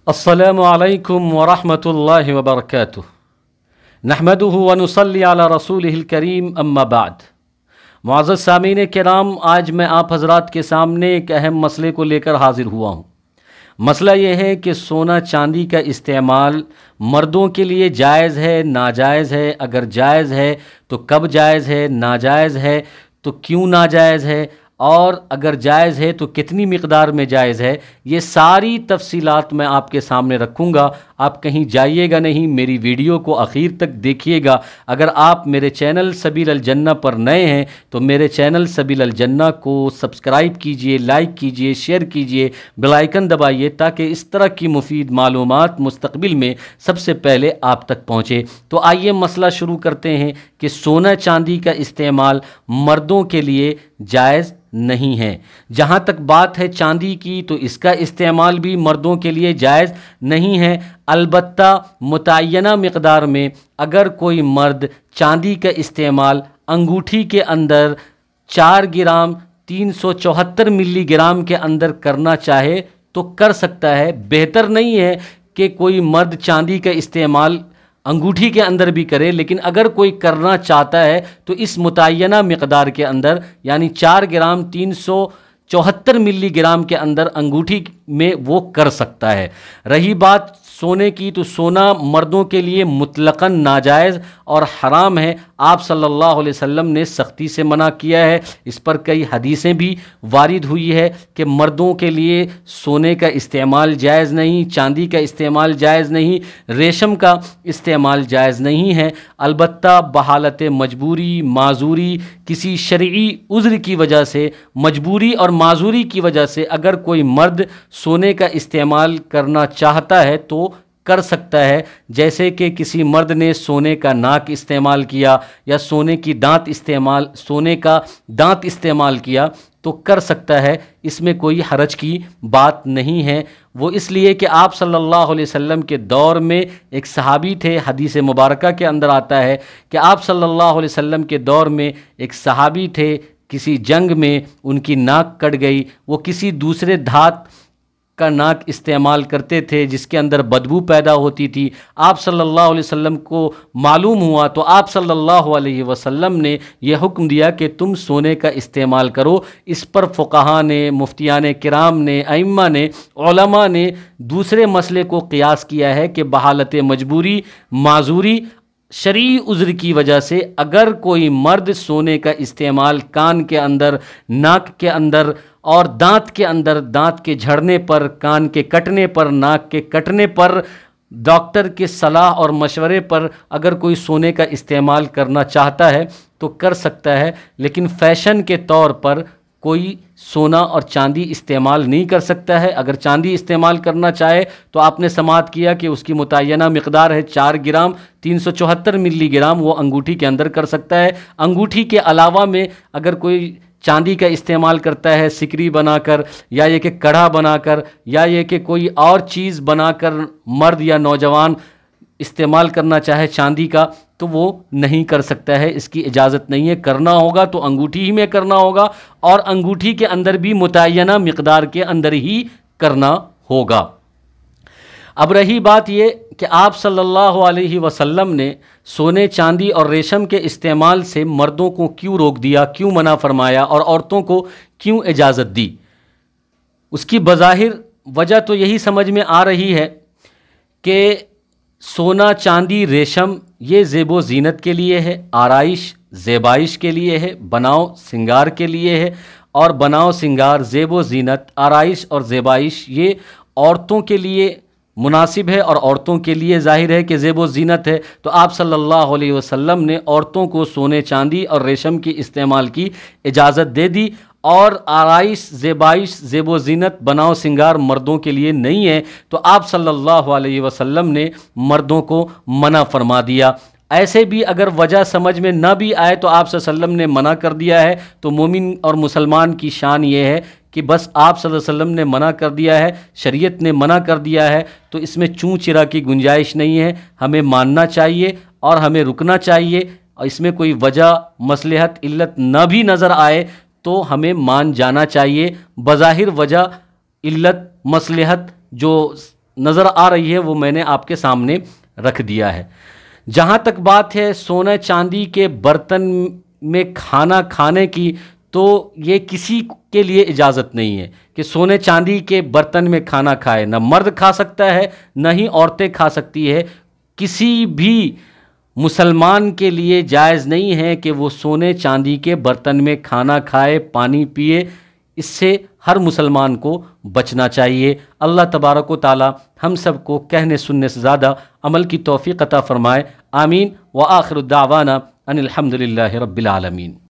अस्सलामु अलैकुम वरहमतुल्लाहि वबरकातुह। नहमदुहु व नुसल्ली अला रसूलिहिल करीम, अम्मा बाद। मुअज़्ज़ज़ सामीन किराम, आज मैं आप हज़रात के सामने एक अहम मसले को लेकर हाज़िर हुआ हूँ। मसला ये है कि सोना चांदी का इस्तेमाल मर्दों के लिए जायज़ है, नाजायज़ है? अगर जायज़ है तो कब जायज़ है, नाजायज़ है तो क्यों नाजायज़ है, और अगर जायज़ है तो कितनी मिक़दार में जायज़ है? ये सारी तफसीलात मैं आपके सामने रखूँगा। आप कहीं जाइएगा नहीं, मेरी वीडियो को आखिर तक देखिएगा। अगर आप मेरे चैनल सबील अल जन्ना पर नए हैं तो मेरे चैनल सबील अल जन्ना को सब्सक्राइब कीजिए, लाइक कीजिए, शेयर कीजिए, बेल आइकन दबाइए ताकि इस तरह की मुफीद मालूमात मुस्तक़बिल में सबसे पहले आप तक पहुँचे। तो आइए मसला शुरू करते हैं कि सोना चांदी का इस्तेमाल मर्दों के लिए जायज़ नहीं है। जहाँ तक बात है चांदी की, तो इसका इस्तेमाल भी मर्दों के लिए जायज़ नहीं है। अलबत्ता मुतय्यना मिक़दार में अगर कोई मर्द चांदी का इस्तेमाल अंगूठी के अंदर 4 ग्राम 374 मिलीग्राम के अंदर करना चाहे तो कर सकता है। बेहतर नहीं है कि कोई मर्द चांदी का इस्तेमाल अंगूठी के अंदर भी करे, लेकिन अगर कोई करना चाहता है तो इस मुतय्यना मिक़दार के अंदर, यानी 4 ग्राम 374 मिलीग्राम के अंदर अंगूठी में वो कर सकता है। रही बात सोने की, तो सोना मर्दों के लिए मुतलक़न नाजायज़ और हराम है। आप सल्लल्लाहु अलैहि वसल्लम ने सख्ती से मना किया है। इस पर कई हदीसें भी वारिद हुई है कि मर्दों के लिए सोने का इस्तेमाल जायज़ नहीं, चांदी का इस्तेमाल जायज़ नहीं, रेशम का इस्तेमाल जायज़ नहीं है। अलबत्ता बहालत मजबूरी, माजूरी, किसी शरई उज़्र की वजह से, मजबूरी और माजूरी की वजह से अगर कोई मर्द सोने का इस्तेमाल करना चाहता है तो कर सकता है। जैसे कि किसी मर्द ने सोने का नाक इस्तेमाल किया या सोने का दांत इस्तेमाल किया तो कर सकता है, इसमें कोई हरज की बात नहीं है। वो इसलिए कि आप सल्लल्लाहु अलैहि वसल्लम के दौर में एक सहाबी थे। हदीस मुबारका के अंदर आता है कि आप सल्लल्लाहु अलैहि वसल्लम के दौर में एक सहाबी थे, किसी जंग में उनकी नाक कट गई। वो किसी दूसरे धात का नाक इस्तेमाल करते थे जिसके अंदर बदबू पैदा होती थी। आप सल्लल्लाहु अलैहि वसल्लम को मालूम हुआ तो आप सल्लल्लाहु अलैहि वसल्लम ने यह हुक्म दिया कि तुम सोने का इस्तेमाल करो। इस पर फ़ुक़हा ने, मुफ्तियान किराम ने, अइम्मा ने, उलमा ने दूसरे मसले को क़ियास किया है कि बहालत मजबूरी, माजूरी, शरई उज़्र की वजह से अगर कोई मर्द सोने का इस्तेमाल कान के अंदर, नाक के अंदर और दांत के अंदर, दांत के झड़ने पर, कान के कटने पर, नाक के कटने पर, डॉक्टर के सलाह और मशवरे पर अगर कोई सोने का इस्तेमाल करना चाहता है तो कर सकता है। लेकिन फ़ैशन के तौर पर कोई सोना और चांदी इस्तेमाल नहीं कर सकता है। अगर चांदी इस्तेमाल करना चाहे तो आपने समाअत किया कि उसकी मुतय्यना मिक़दार है 4 ग्राम 374 मिलीग्राम, वो अंगूठी के अंदर कर सकता है। अंगूठी के अलावा में अगर कोई चांदी का इस्तेमाल करता है सिकरी बनाकर, या ये कि कड़ा बनाकर, या ये कि कोई और चीज़ बनाकर मर्द या नौजवान इस्तेमाल करना चाहे चांदी का, तो वो नहीं कर सकता है। इसकी इजाज़त नहीं है। करना होगा तो अंगूठी ही में करना होगा, और अंगूठी के अंदर भी मुतय्यना मिक़दार के अंदर ही करना होगा। अब रही बात ये कि आप सल्लल्लाहु अलैहि वसल्लम ने सोने, चांदी और रेशम के इस्तेमाल से मर्दों को क्यों रोक दिया, क्यों मना फरमाया, और औरतों को क्यों इजाज़त दी? उसकी बज़ाहिर वजह तो यही समझ में आ रही है कि सोना, चांदी, रेशम ये ज़ेबो ज़ीनत के लिए है, आराइश ज़ेबाइश के लिए है, बनाव सिंगार के लिए है। और बनाव सिंगार, ज़ेबो ज़ीनत, आराइश और ज़ेबाइश ये औरतों के लिए मुनासिब है और औरतों के लिए ज़ाहिर है कि ज़ेबो ज़ीनत है। तो आप सल्लल्लाहु अलैहि वसल्लम ने औरतों को सोने, चांदी और रेशम के इस्तेमाल की इजाज़त दे दी, और आराइश, ज़ेबाइश, ज़ेबो ज़ीनत, बनाव सिंगार मर्दों के लिए नहीं है। तो आप सल्लल्लाहु अलैहि वसल्लम ने मर्दों को मना फरमा दिया। ऐसे भी अगर वजह समझ में ना भी आए तो आप सल्लल्लाहु अलैहि वसल्लम ने मना कर दिया है, तो मोमिन और मुसलमान की शान ये है कि बस आप सल्लल्लाहु अलैहि वसल्लम ने मना कर दिया है, शरीयत ने मना कर दिया है, तो इसमें चूँ चिरा की गुंजाइश नहीं है। हमें मानना चाहिए और हमें रुकना चाहिए, और इसमें कोई वजह, मसलहत, इल्लत ना भी नज़र आए तो हमें मान जाना चाहिए। बज़ाहिर वजह, इल्लत, मसलहत जो نظر آ رہی ہے وہ میں نے آپ کے سامنے رکھ دیا ہے۔ جہاں تک بات ہے سونے چاندی کے برتن میں کھانا کھانے کی، تو یہ کسی کے لیے اجازت نہیں ہے کہ سونے چاندی کے برتن میں کھانا کھائے، نہ مرد کھا سکتا ہے نہ ہی عورتیں کھا سکتی ہے۔ کسی بھی مسلمان کے لیے جائز نہیں ہے کہ وہ سونے چاندی کے برتن میں کھانا کھائے، پانی پیے۔ اس سے ہر مسلمان کو بچنا چاہیے۔ اللہ تبارک و تعالی ہم سب کو کہنے سننے سے زیادہ عمل کی توفیق عطا فرمائے۔ آمین۔ وآخر الدعوانا ان الحمد للہ رب العالمین۔